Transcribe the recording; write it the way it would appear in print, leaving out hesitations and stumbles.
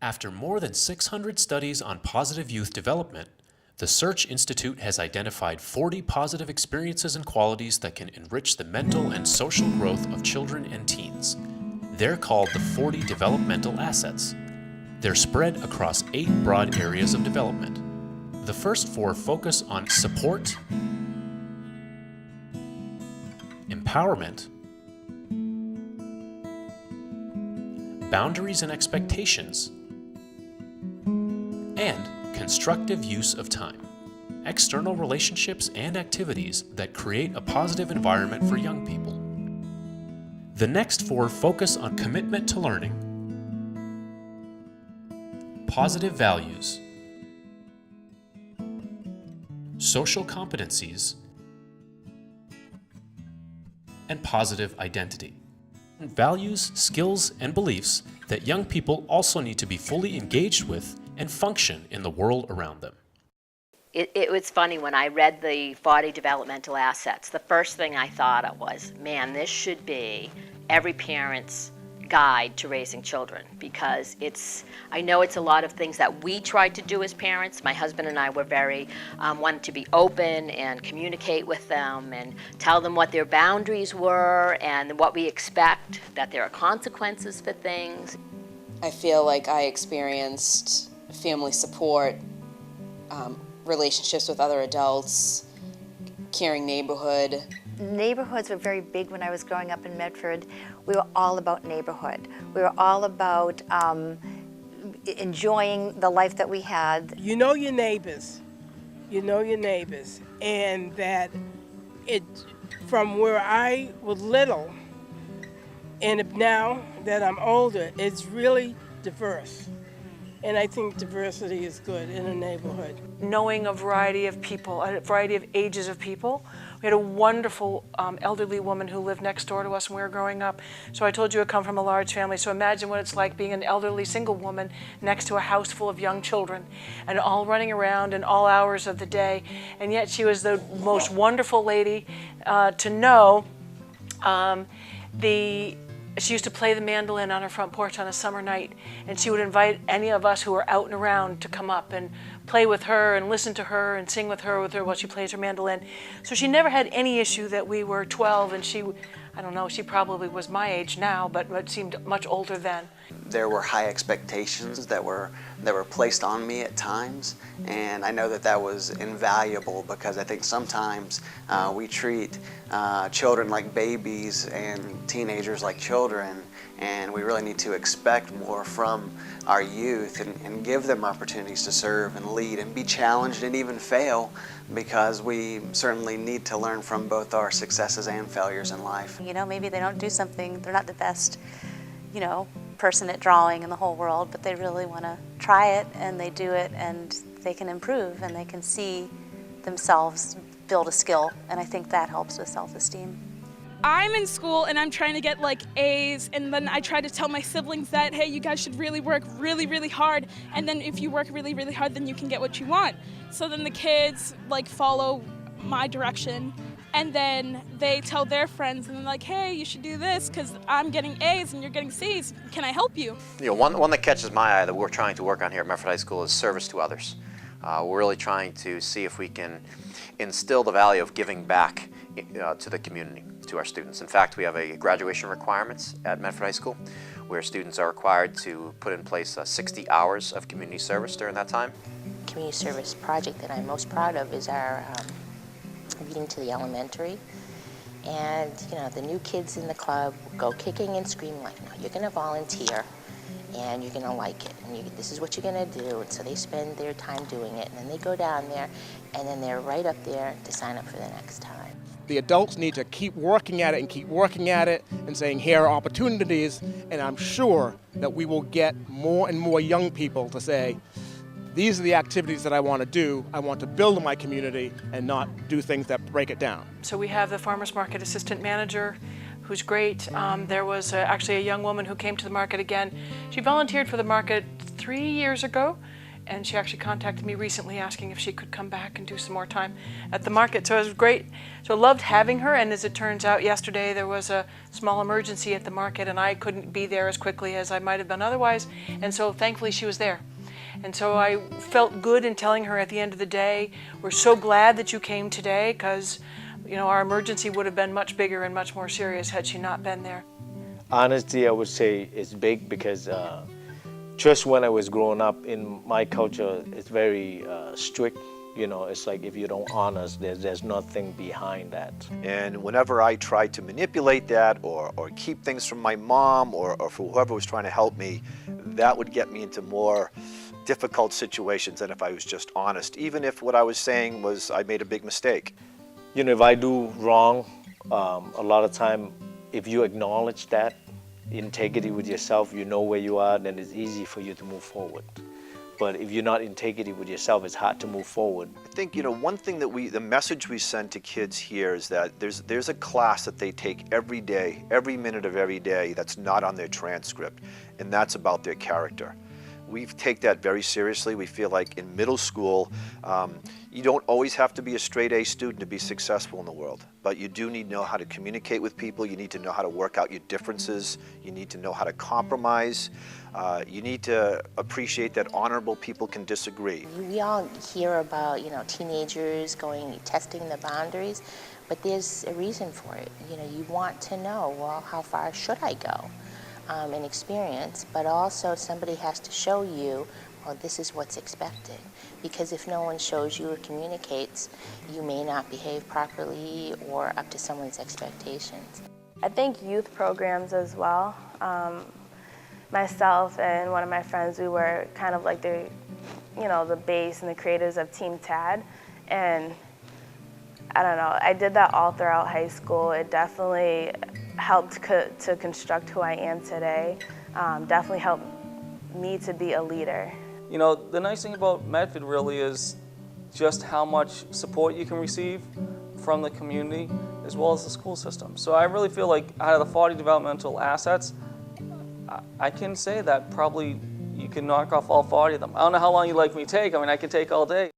After more than 600 studies on positive youth development, the Search Institute has identified 40 positive experiences and qualities that can enrich the mental and social growth of children and teens. They're called the 40 developmental assets. They're spread across 8 broad areas of development. The first 4 focus on support, empowerment, boundaries and expectations, and constructive use of time, external relationships and activities that create a positive environment for young people. The next 4 focus on commitment to learning, positive values, social competencies, and positive identity. Values, skills, and beliefs that young people also need to be fully engaged with and function in the world around them. It was funny, when I read the 40 developmental assets, the first thing I thought of was, man, this should be every parent's guide to raising children, because I know it's a lot of things that we tried to do as parents. My husband and I were very, wanted to be open and communicate with them and tell them what their boundaries were and what we expect, that there are consequences for things. I feel like I experienced family support, relationships with other adults, caring neighborhood. Neighborhoods were very big when I was growing up in Medford. We were all about neighborhood. We were all about enjoying the life that we had. You know your neighbors. You know your neighbors. And that from where I was little, and now that I'm older, it's really diverse. And I think diversity is good in a neighborhood. Knowing a variety of people, a variety of ages of people. We had a wonderful elderly woman who lived next door to us when we were growing up. So I told you I come from a large family, so imagine what it's like being an elderly single woman next to a house full of young children and all running around in all hours of the day. And yet she was the most wonderful lady to know. She used to play the mandolin on her front porch on a summer night, and she would invite any of us who were out and around to come up and play with her and listen to her and sing with her while she plays her mandolin. So she never had any issue that we were 12, and she, I don't know, she probably was my age now, but seemed much older then. There were high expectations that were placed on me at times, and I know that was invaluable, because I think sometimes we treat children like babies and teenagers like children, and we really need to expect more from our youth and give them opportunities to serve and lead and be challenged and even fail, because we certainly need to learn from both our successes and failures in life. You know, maybe they don't do something, they're not the best, you know, person at drawing in the whole world, but they really want to try it, and they do it, and they can improve, and they can see themselves build a skill, and I think that helps with self-esteem. I'm in school and I'm trying to get like A's, and then I try to tell my siblings that, hey, you guys should really work really, really hard, and then if you work really, really hard, then you can get what you want. So then the kids like follow my direction, and then they tell their friends, and they're like, hey, you should do this because I'm getting A's and you're getting C's. Can I help you? You know, one that catches my eye that we're trying to work on here at Medford High School is service to others. We're really trying to see if we can instill the value of giving back to the community, to our students. In fact, we have a graduation requirements at Medford High School where students are required to put in place 60 hours of community service during that time. Community service project that I'm most proud of is our reading to the elementary. And you know, the new kids in the club go kicking and screaming like, no, you're going to volunteer and you're going to like it, and this is what you're going to do. And so they spend their time doing it, and then they go down there, and then they're right up there to sign up for the next time. The adults need to keep working at it and keep working at it and saying, here are opportunities, and I'm sure that we will get more and more young people to say, these are the activities that I want to do. I want to build my community and not do things that break it down. So we have the farmers market assistant manager, who's great. There was actually a young woman who came to the market again. She volunteered for the market 3 years ago, and she actually contacted me recently asking if she could come back and do some more time at the market. So it was great. So I loved having her, and as it turns out, yesterday there was a small emergency at the market and I couldn't be there as quickly as I might have been otherwise, and so thankfully she was there. And so I felt good in telling her at the end of the day, we're so glad that you came today, because our emergency would have been much bigger and much more serious had she not been there. Honesty, I would say, is big because just when I was growing up in my culture, it's very strict. It's like if you don't honor us, there's nothing behind that. And whenever I tried to manipulate that or keep things from my mom or for whoever was trying to help me, that would get me into more difficult situations than if I was just honest, even if what I was saying was I made a big mistake. If I do wrong, a lot of time, if you acknowledge that, integrity with yourself, you know where you are, then it's easy for you to move forward. But if you're not integrity with yourself, it's hard to move forward. I think, one thing that the message we send to kids here is that there's a class that they take every day, every minute of every day that's not on their transcript, and that's about their character. We take that very seriously. We feel like in middle school, you don't always have to be a straight A student to be successful in the world, but you do need to know how to communicate with people. You need to know how to work out your differences. You need to know how to compromise. You need to appreciate that honorable people can disagree. We all hear about, teenagers testing the boundaries, but there's a reason for it. You want to know, well, how far should I go? And experience, but also somebody has to show you, well, this is what's expected. Because if no one shows you or communicates, you may not behave properly or up to someone's expectations. I think youth programs as well. Myself and one of my friends, we were kind of like the base and the creators of Team TAD. And I don't know, I did that all throughout high school. It definitely helped to construct who I am today. Definitely helped me to be a leader. The nice thing about Medford really is just how much support you can receive from the community as well as the school system. So I really feel like out of the 40 developmental assets, I can say that probably you can knock off all 40 of them. I don't know how long you'd like me to take. I mean, I can take all day.